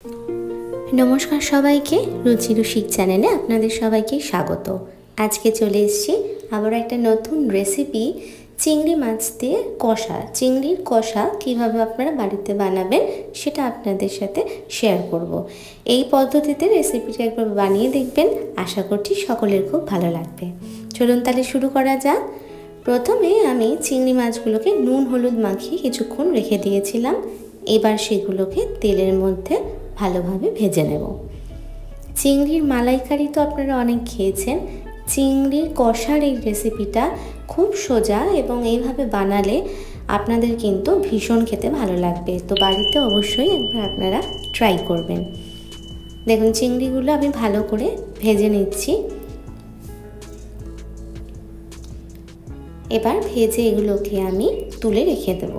नमस्कार सबाइके रुचि रसिक चैनेले आपनादेर सबाइके स्वागत। आज के चले एसेछि आबार एकटा नतून रेसिपि चिंगड़ी माछ दिये कषा। चिंगड़िर कषा किभाबे आपनारा बाड़ीते बानाबेन सेटा आपनादेर साथे शेयर करब। एई पद्धतिते रेसिपिटा एकबार बानिये देखबेन, आशा करछि सकलेर खूब भालो लागबे। चलुन ताहले शुरू करा जाक। प्रथमे आमी चिंगड़ी माछगुलोके नुन हलुद माखिये किछुक्षण रेखे दियेछिलाम। एबार सेगुलोके तेलेर मध्ये ভালোভাবে ভেজে নেব। চিংড়ির মালাইকারি তো আপনারা অনেক খেয়েছেন। চিংড়ির কষার এই রেসিপিটা খুব সোজা এবং এইভাবে বানালে আপনাদের কিন্তু ভীষণ খেতে ভালো লাগবে। তো বাড়িতে অবশ্যই একবার আপনারা ট্রাই করবেন। দেখুন চিংড়িগুলো আমি ভালো করে ভেজে নিচ্ছি। এবার ভেজে এগুলোকে আমি তুলে রেখে দেব।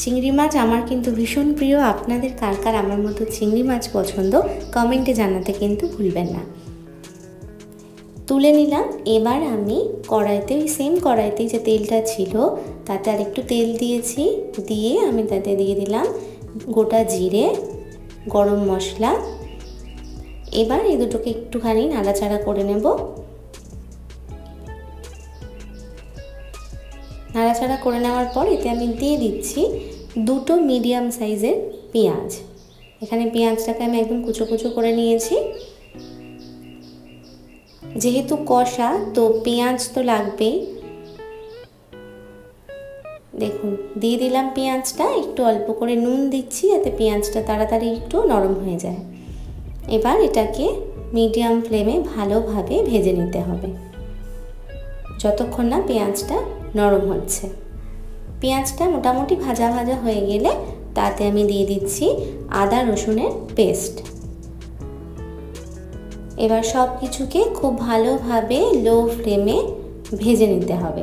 चिंगड़ी माछ आमार किन्तु भीषण प्रिय। आपनादेर कार कार आमार मतो चिंगड़ी माछ पछंद कमेंटे जानाते किन्तु भुलबेन ना। तुले निलाम। एबार आमी कड़ाइते सेम कड़ाइते जे तेलटा छिलो ताते आरेकटु तेल दिएछि, दिए आमी ताते दिए दिलाम गोटा जिरे, गरम मशला। एबार ए दुटोके एकटुखानि नाड़ाचाड़ा करे नेब। नाड़ाचाड़ा करे नेওয়ার পর এতে আমি দিয়ে দিচ্ছি দুটো মিডিয়াম সাইজের পেঁয়াজ। এখানে পেঁয়াজটাকে আমি একদম কুচো কুচো করে নিয়েছি। যেহেতু কষা তো পেঁয়াজ তো লাগবেই। দেখুন দিয়ে দিলাম পেঁয়াজটা, একটু অল্প করে নুন দিচ্ছি যাতে পেঁয়াজটা তাড়াতাড়ি একটু নরম হয়ে যায়। এবার এটাকে মিডিয়াম ফ্লেমে ভালোভাবে ভেজে নিতে হবে যতক্ষণ না পেঁয়াজটা নরম হচ্ছে। পেঁয়াজটা মোটামুটি ভাজা ভাজা হয়ে গেলে তাতে আমি দিয়ে দিচ্ছি আদা রসুনের পেস্ট। এবার সব কিছুকে খুব ভালোভাবে লো ফ্লেমে ভেজে নিতে হবে।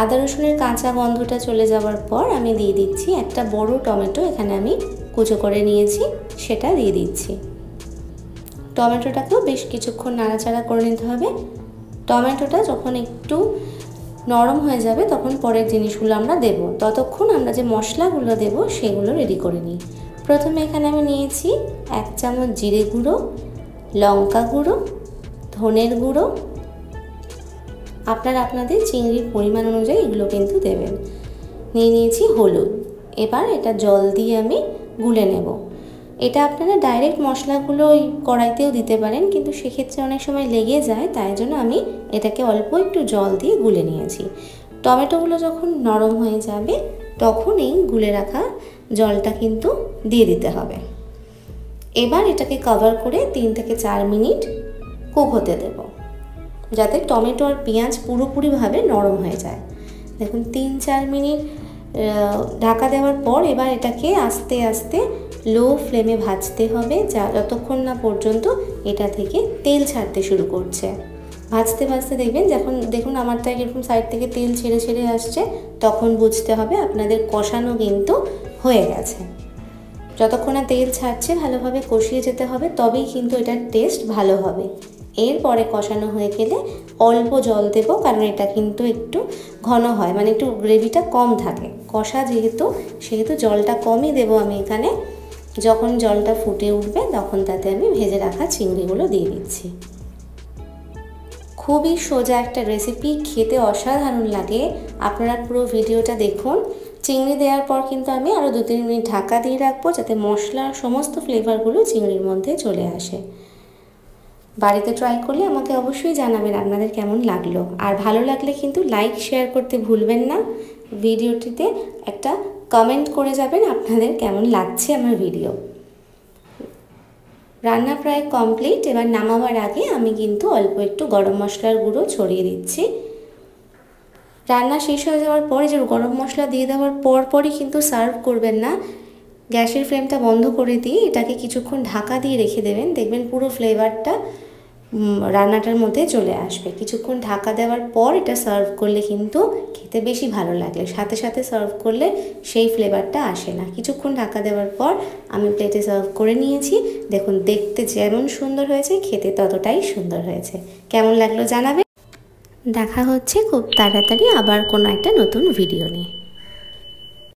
আদা রসুনের কাঁচা গন্ধটা চলে যাওয়ার পর আমি দিয়ে দিচ্ছি একটা বড় টমেটো, এখানে আমি কুচো করে নিয়েছি, সেটা দিয়ে দিচ্ছি। টমেটোটাকেও বেশ কিছুক্ষণ নাড়াচাড়া করে নিতে হবে। টমেটোটা যখন একটু নরম হয়ে যাবে তখন পরের জিনিসগুলো আমরা দেব। ততক্ষণ আমরা যে মশলাগুলো দেব সেগুলো রেডি করে নিই। প্রথমে এখানে আমি নিয়েছি 1 চামচ জিরে গুঁড়ো, লঙ্কা গুঁড়ো, ধনের গুঁড়ো। আপনারা আপনাদের চিংড়ির পরিমাণ অনুযায়ী এগুলো কিন্তু দেবেন। নিয়েছি হলুদ। এবার এটা জল দিয়ে আমি গুলে নেব। এটা আপনারা ডাইরেক্ট মশলাগুলো ওই কড়াইতেও দিতে পারেন, কিন্তু সেক্ষেত্রে অনেক সময় লেগে যায়, তাই জন্য আমি এটাকে অল্প একটু জল দিয়ে গুলে নিয়েছি। টমেটোগুলো যখন নরম হয়ে যাবে তখন এই গুলে রাখা জলটা কিন্তু দিয়ে দিতে হবে। এবার এটাকে কভার করে 3 থেকে 4 মিনিট কুক হতে দেব যাতে টমেটো আর পেঁয়াজ পুরোপুরিভাবে নরম হয়ে যায়। দেখুন 3-4 মিনিট ঢাকা দেওয়ার পর এবার এটাকে আস্তে আস্তে লো ফ্লেমে ভাজতে হবে যতক্ষণ না পর্যন্ত এটা থেকে তেল ছাড়তে শুরু করছে। ভাজতে ভাজতে দেখবেন যখন দেখুন আমারটা এরকম সাইড থেকে তেল ছেড়ে ছেড়ে আসছে তখন বুঝতে হবে আপনাদের কষানো কিন্তু হয়ে গেছে। যতক্ষণ না তেল ছাড়ছে ভালোভাবে কষিয়ে যেতে হবে, তবেই কিন্তু এটার টেস্ট ভালো হবে। এরপরে কষানো হয়ে গেলে অল্প জল দেব, কারণ এটা কিন্তু একটু ঘন হয়, মানে একটু গ্রেভিটা কম থাকে। কষা যেহেতু সেহেতু জলটা কমই দেব আমি এখানে। যখন জলটা ফুটে উঠবে তখন তাতে আমি ভেজে রাখা চিংড়িগুলো দিয়ে দিচ্ছি। খুবই সোজা একটা রেসিপি, খেতে অসাধারণ লাগে। আপনারা পুরো ভিডিওটা দেখুন। চিংড়ি দেওয়ার পর কিন্তু আমি আরও 2-3 মিনিট ঢাকা দিয়ে রাখবো যাতে মশলার সমস্ত ফ্লেভারগুলো চিংড়ির মধ্যে চলে আসে। বাড়িতে ট্রাই করলে আমাকে অবশ্যই জানাবেন আপনাদের কেমন লাগলো। আর ভালো লাগলে কিন্তু লাইক শেয়ার করতে ভুলবেন না। ভিডিওটিতে একটা কমেন্ট করে যাবেন আপনাদের কেমন লাগছে আমার ভিডিও। রান্না প্রায় কমপ্লিট। এবার নামাবার আগে আমি কিন্তু অল্প একটু গরম মশলার গুঁড়ো ছড়িয়ে দিচ্ছি। রান্না শেষ হয়ে যাওয়ার পরে যে গরম মশলা দিয়ে দেওয়ার পরই কিন্তু সার্ভ করবেন না। গ্যাসের ফ্লেমটা বন্ধ করে দিয়ে এটাকে কিছুক্ষণ ঢাকা দিয়ে রেখে দেবেন। দেখবেন পুরো ফ্লেভারটা রান্নাটার মধ্যে চলে আসবে। কিছুক্ষণ ঢাকা দেওয়ার পর এটা সার্ভ করলে কিন্তু খেতে বেশি ভালো লাগলে, সাথে সাথে সার্ভ করলে সেই ফ্লেভারটা আসে না। কিছুক্ষণ ঢাকা দেওয়ার পর আমি প্লেটে সার্ভ করে নিয়েছি। দেখুন দেখতে যেমন সুন্দর হয়েছে খেতে ততটাই সুন্দর হয়েছে। কেমন লাগলো জানাবেন। দেখা হচ্ছে খুব তাড়াতাড়ি আবার কোনো একটা নতুন ভিডিও নিয়ে।